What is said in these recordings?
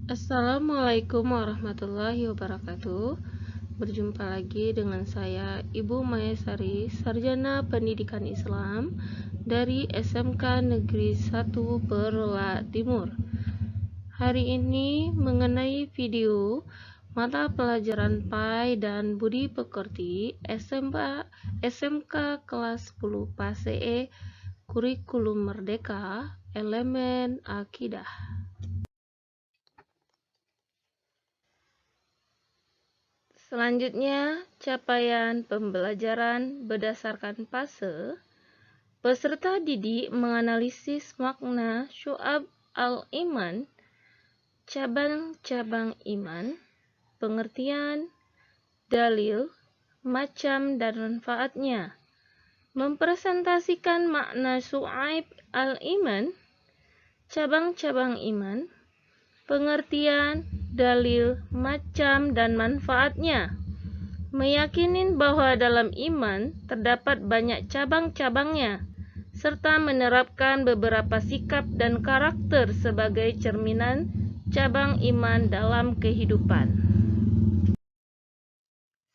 Assalamualaikum warahmatullahi wabarakatuh. Berjumpa lagi dengan saya Ibu Mayasari, Sarjana Pendidikan Islam dari SMK Negeri 1 Perla Timur. Hari ini mengenai video mata pelajaran PAI dan Budi Pekerti SMK kelas 10 PASE Kurikulum Merdeka Elemen Akidah. Selanjutnya, capaian pembelajaran berdasarkan fase. Peserta didik menganalisis makna syu'ab al-iman, cabang-cabang iman, pengertian, dalil, macam dan manfaatnya. Mempresentasikan makna syu'ab al-iman, cabang-cabang iman, pengertian, dalil, macam, dan manfaatnya. Meyakinin bahwa dalam iman terdapat banyak cabang-cabangnya, serta menerapkan beberapa sikap dan karakter sebagai cerminan cabang iman dalam kehidupan.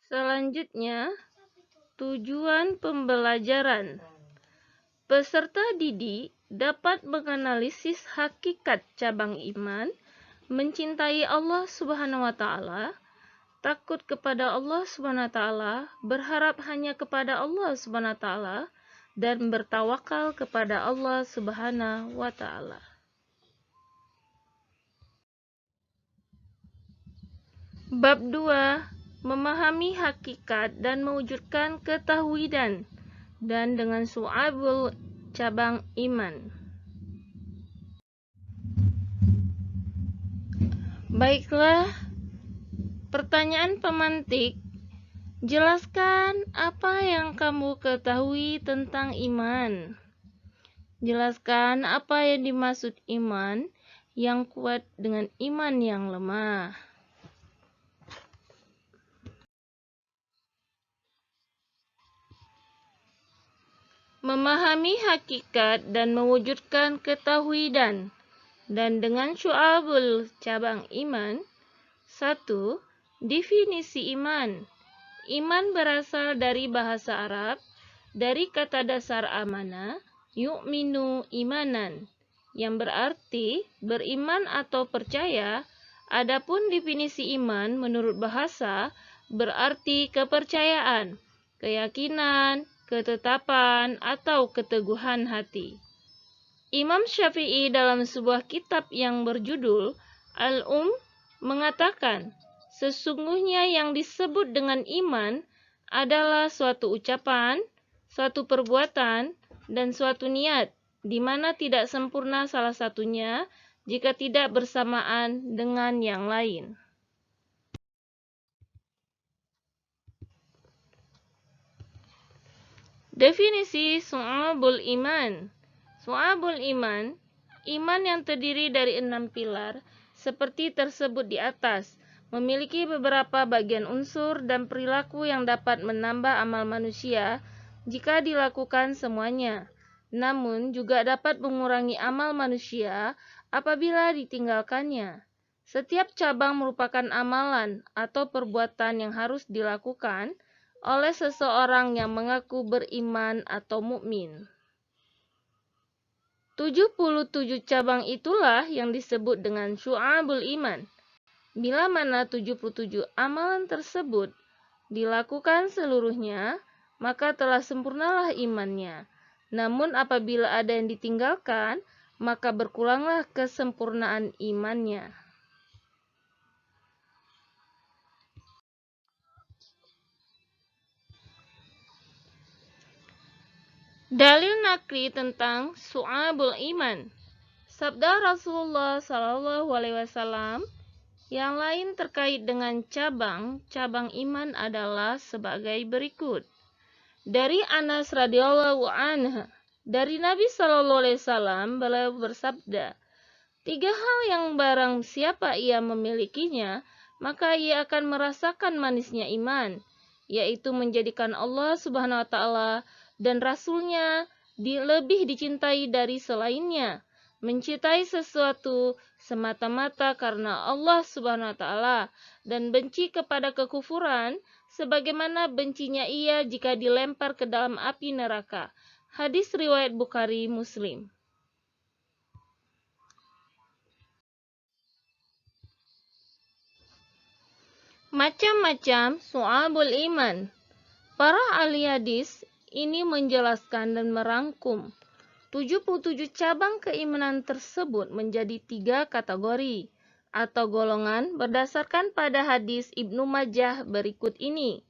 Selanjutnya, tujuan pembelajaran. Peserta didik dapat menganalisis hakikat cabang iman, mencintai Allah Subhanahu wa taala, takut kepada Allah Subhanahu wa taala, berharap hanya kepada Allah Subhanahu wa taala, dan bertawakal kepada Allah Subhanahu wa taala. Bab 2, memahami hakikat dan mewujudkan ketauhidan dan dengan syu'abul cabang iman. Baiklah, pertanyaan pemantik, jelaskan apa yang kamu ketahui tentang iman. Jelaskan apa yang dimaksud iman yang kuat dengan iman yang lemah. Memahami hakikat dan mewujudkan ketauhidan dan dengan syu'abul cabang iman. 1. Definisi iman. Iman berasal dari bahasa Arab, dari kata dasar amana, yu'minu imanan, yang berarti beriman atau percaya. Adapun definisi iman menurut bahasa berarti kepercayaan, keyakinan, ketetapan, atau keteguhan hati. Imam Syafi'i dalam sebuah kitab yang berjudul Al-Um mengatakan, sesungguhnya yang disebut dengan iman adalah suatu ucapan, suatu perbuatan, dan suatu niat, di mana tidak sempurna salah satunya jika tidak bersamaan dengan yang lain. Definisi syu'abul iman. Syu'abul iman, iman yang terdiri dari 6 pilar, seperti tersebut di atas, memiliki beberapa bagian unsur dan perilaku yang dapat menambah amal manusia jika dilakukan semuanya. Namun, juga dapat mengurangi amal manusia apabila ditinggalkannya. Setiap cabang merupakan amalan atau perbuatan yang harus dilakukan oleh seseorang yang mengaku beriman atau mukmin. 77 cabang itulah yang disebut dengan syu'abul iman. Bila mana 77 amalan tersebut dilakukan seluruhnya, maka telah sempurnalah imannya. Namun apabila ada yang ditinggalkan, maka berkuranglah kesempurnaan imannya. Dalil nakli tentang syu'abul iman. Sabda Rasulullah SAW yang lain terkait dengan cabang-cabang iman adalah sebagai berikut. Dari Anas radhiyallahu anhu, dari Nabi SAW beliau bersabda, 3 hal yang barang siapa ia memilikinya, maka ia akan merasakan manisnya iman, yaitu menjadikan Allah Subhanahu wa taala dan Rasulnya lebih dicintai dari selainnya, mencintai sesuatu semata-mata karena Allah Subhanahu wa taala dan benci kepada kekufuran sebagaimana bencinya ia jika dilempar ke dalam api neraka. Hadis riwayat Bukhari Muslim. Macam-macam su'abul iman. Para ahli hadis ini menjelaskan dan merangkum 77 cabang keimanan tersebut menjadi 3 kategori atau golongan berdasarkan pada hadis Ibnu Majah berikut ini.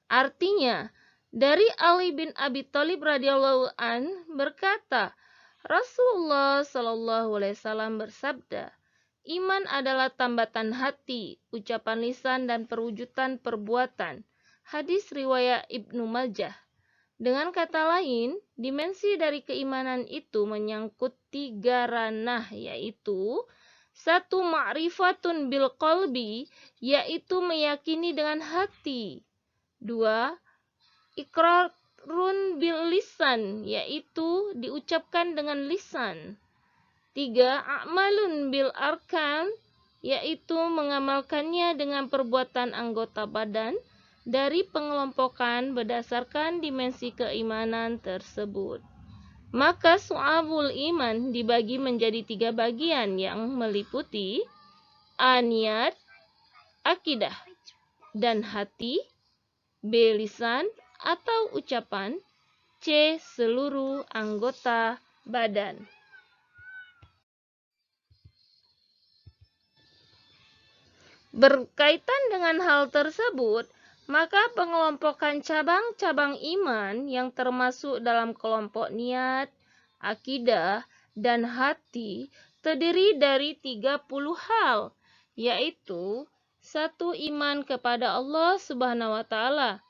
Artinya, dari Ali bin Abi Thalib radhiyallahu an berkata, Rasulullah shallallahu alaihi wasallam bersabda, iman adalah tambatan hati, ucapan lisan dan perwujudan perbuatan. Hadis riwayat Ibnu Majah. Dengan kata lain, dimensi dari keimanan itu menyangkut 3 ranah, yaitu 1. Ma'rifatun bil qalbi, yaitu meyakini dengan hati. 2. Iqrarun bil lisan, yaitu diucapkan dengan lisan. 3. A'malun bil arkan, yaitu mengamalkannya dengan perbuatan anggota badan dari pengelompokan berdasarkan dimensi keimanan tersebut. Maka su'abul iman dibagi menjadi 3 bagian yang meliputi A. Niat, akidah, dan hati, B. Lisan atau ucapan, C. Seluruh anggota badan. Berkaitan dengan hal tersebut, maka pengelompokan cabang-cabang iman yang termasuk dalam kelompok niat, akidah, dan hati terdiri dari 30 hal, yaitu 1. Iman kepada Allah Subhanahu wa taala,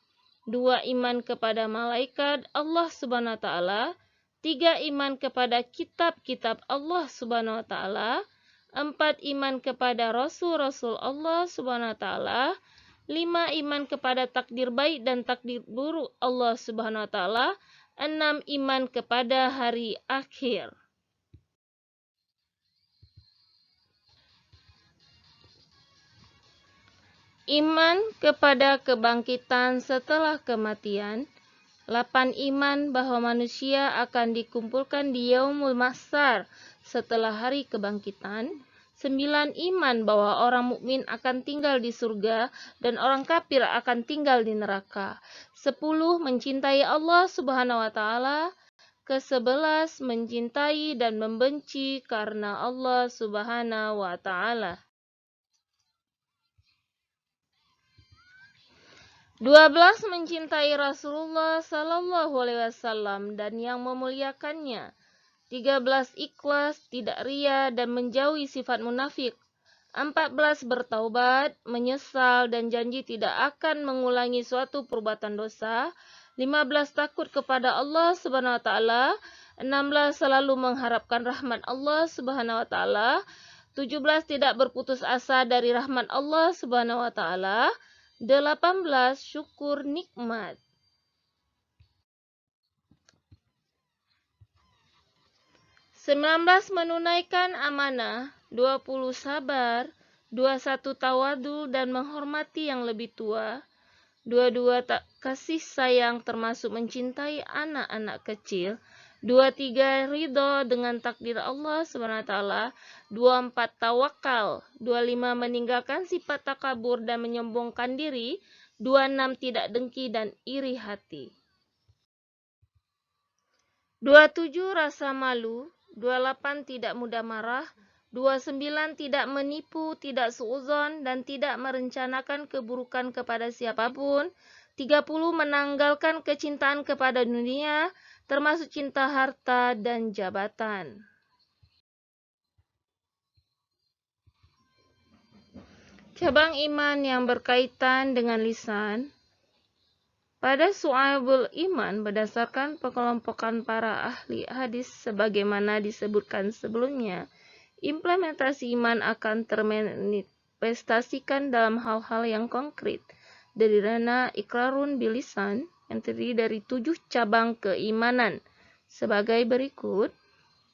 2. Iman kepada malaikat Allah Subhanahu wa taala, 3. Iman kepada kitab-kitab Allah Subhanahu wa taala, 4. Iman kepada Rasul-Rasul Allah Subhanahu wa taala, 5. Iman kepada takdir baik dan takdir buruk Allah Subhanahu wa taala, 6. Iman kepada hari akhir. Iman kepada kebangkitan setelah kematian. 8. Iman bahwa manusia akan dikumpulkan di Yaumul Mahsyar setelah hari kebangkitan. 9. Iman bahwa orang mukmin akan tinggal di surga dan orang kafir akan tinggal di neraka. 10. Mencintai Allah Subhanahu wa taala. Ke-11. Mencintai dan membenci karena Allah Subhanahu wa taala. 12. Mencintai Rasulullah sallallahu alaihi wasallam dan yang memuliakannya. 13. Ikhlas, tidak ria dan menjauhi sifat munafik. 14. Bertaubat, menyesal dan janji tidak akan mengulangi suatu perbuatan dosa. 15. Takut kepada Allah Subhanahu wa taala. 16. Selalu mengharapkan rahmat Allah Subhanahu wa taala. 17. Tidak berputus asa dari rahmat Allah Subhanahu wa taala. 18. Syukur nikmat. 19. Menunaikan amanah. 20. Sabar. 21. Tawadu dan menghormati yang lebih tua. 22. Kasih sayang termasuk mencintai anak-anak kecil. 23. Ridho dengan takdir Allah SWT. 24. Tawakal. 25. Meninggalkan sifat takabur dan menyombongkan diri. 26. Tidak dengki dan iri hati. 27. Rasa malu. 28. Tidak mudah marah. 29. Tidak menipu, tidak suudzon, dan tidak merencanakan keburukan kepada siapapun. 30. Menanggalkan kecintaan kepada dunia, termasuk cinta harta dan jabatan. Cabang iman yang berkaitan dengan lisan. Pada su'abul iman berdasarkan pengelompokan para ahli hadis sebagaimana disebutkan sebelumnya, implementasi iman akan termanifestasikan dalam hal-hal yang konkret. Dari ranah iqrarun bil lisan yang terdiri dari 7 cabang keimanan sebagai berikut.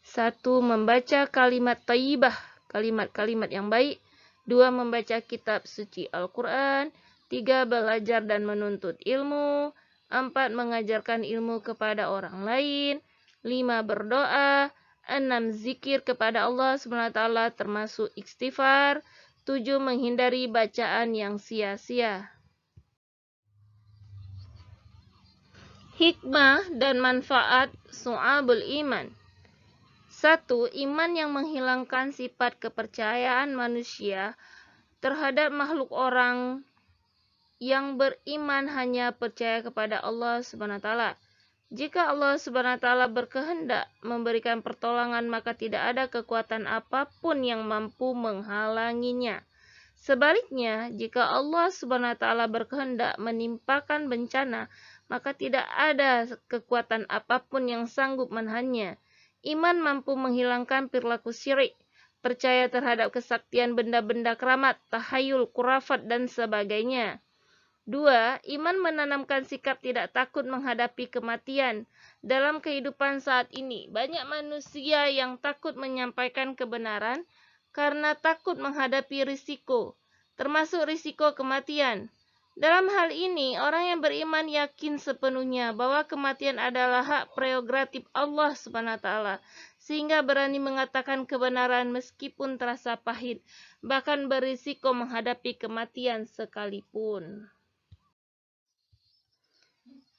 1. Membaca kalimat thayyibah, kalimat-kalimat yang baik. 2. Membaca kitab suci Al-Quran. 3. Belajar dan menuntut ilmu. 4. Mengajarkan ilmu kepada orang lain. 5. Berdoa. 6. Zikir kepada Allah SWT termasuk istighfar. 7. Menghindari bacaan yang sia-sia. Hikmah dan manfaat Syu'abul Iman. 1. Iman yang menghilangkan sifat kepercayaan manusia terhadap makhluk orang. Yang beriman hanya percaya kepada Allah SWT. Jika Allah SWT berkehendak memberikan pertolongan, maka tidak ada kekuatan apapun yang mampu menghalanginya. Sebaliknya, jika Allah SWT berkehendak menimpakan bencana, maka tidak ada kekuatan apapun yang sanggup menahannya. Iman mampu menghilangkan perilaku syirik, percaya terhadap kesaktian benda-benda keramat, tahayul, kurafat, dan sebagainya. 2. Iman menanamkan sikap tidak takut menghadapi kematian. Dalam kehidupan saat ini, banyak manusia yang takut menyampaikan kebenaran karena takut menghadapi risiko, termasuk risiko kematian. Dalam hal ini, orang yang beriman yakin sepenuhnya bahwa kematian adalah hak prerogatif Allah SWT, sehingga berani mengatakan kebenaran meskipun terasa pahit, bahkan berisiko menghadapi kematian sekalipun.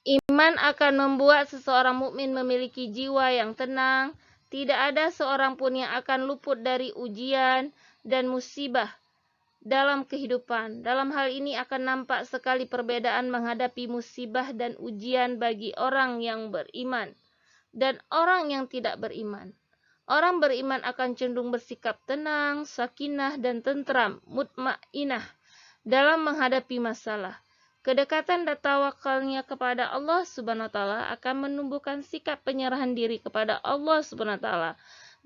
Iman akan membuat seseorang mukmin memiliki jiwa yang tenang. Tidak ada seorang pun yang akan luput dari ujian dan musibah dalam kehidupan. Dalam hal ini akan nampak sekali perbedaan menghadapi musibah dan ujian bagi orang yang beriman dan orang yang tidak beriman. Orang beriman akan cenderung bersikap tenang, sakinah, dan tentram, mutmainah dalam menghadapi masalah. Kedekatan dan tawakalnya kepada Allah SWT akan menumbuhkan sikap penyerahan diri kepada Allah SWT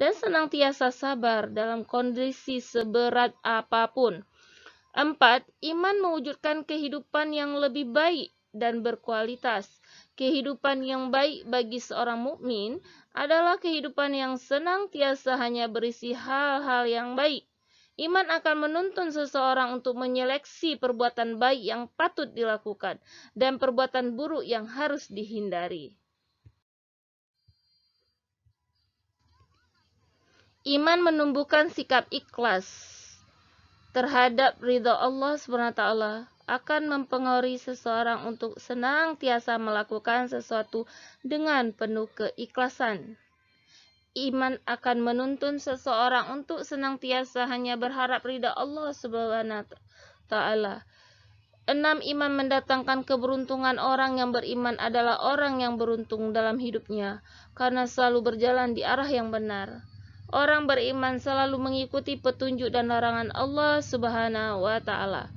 dan senantiasa sabar dalam kondisi seberat apapun. 4. Iman mewujudkan kehidupan yang lebih baik dan berkualitas. Kehidupan yang baik bagi seorang mukmin adalah kehidupan yang senantiasa hanya berisi hal-hal yang baik. Iman akan menuntun seseorang untuk menyeleksi perbuatan baik yang patut dilakukan dan perbuatan buruk yang harus dihindari. Iman menumbuhkan sikap ikhlas terhadap ridha Allah SWT akan mempengaruhi seseorang untuk senantiasa melakukan sesuatu dengan penuh keikhlasan. Iman akan menuntun seseorang untuk senantiasa hanya berharap ridha Allah SWT. 6. Iman mendatangkan keberuntungan. Orang yang beriman adalah orang yang beruntung dalam hidupnya karena selalu berjalan di arah yang benar. Orang beriman selalu mengikuti petunjuk dan larangan Allah Subhanahu wa Ta'ala.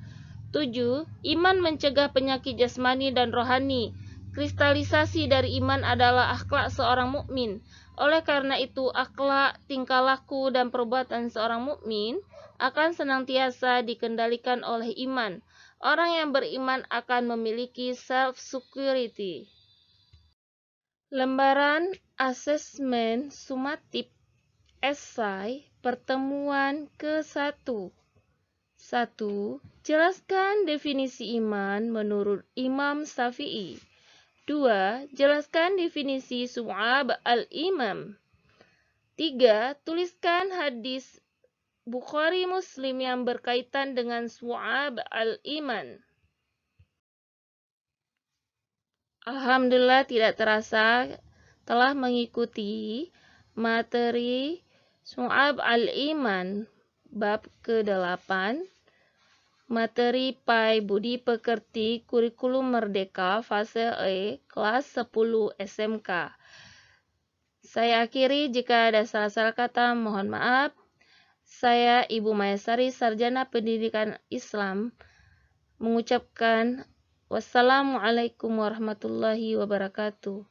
7. Iman mencegah penyakit jasmani dan rohani. Kristalisasi dari iman adalah akhlak seorang mukmin. Oleh karena itu, akhlak, tingkah laku, dan perbuatan seorang mukmin akan senantiasa dikendalikan oleh iman. Orang yang beriman akan memiliki self-security. Lembaran asesmen sumatif esai pertemuan ke-1. 1. Jelaskan definisi iman menurut Imam Syafi'i. 2. Jelaskan definisi Syu'ab al-Iman. 3. Tuliskan hadis Bukhari Muslim yang berkaitan dengan Syu'ab al-Iman. Alhamdulillah tidak terasa telah mengikuti materi Syu'ab al-Iman bab ke-8. Materi Pai Budi Pekerti Kurikulum Merdeka Fase E Kelas 10 SMK. Saya akhiri, jika ada salah-salah kata mohon maaf. Saya Ibu Mayasari, Sarjana Pendidikan Islam, mengucapkan wassalamualaikum warahmatullahi wabarakatuh.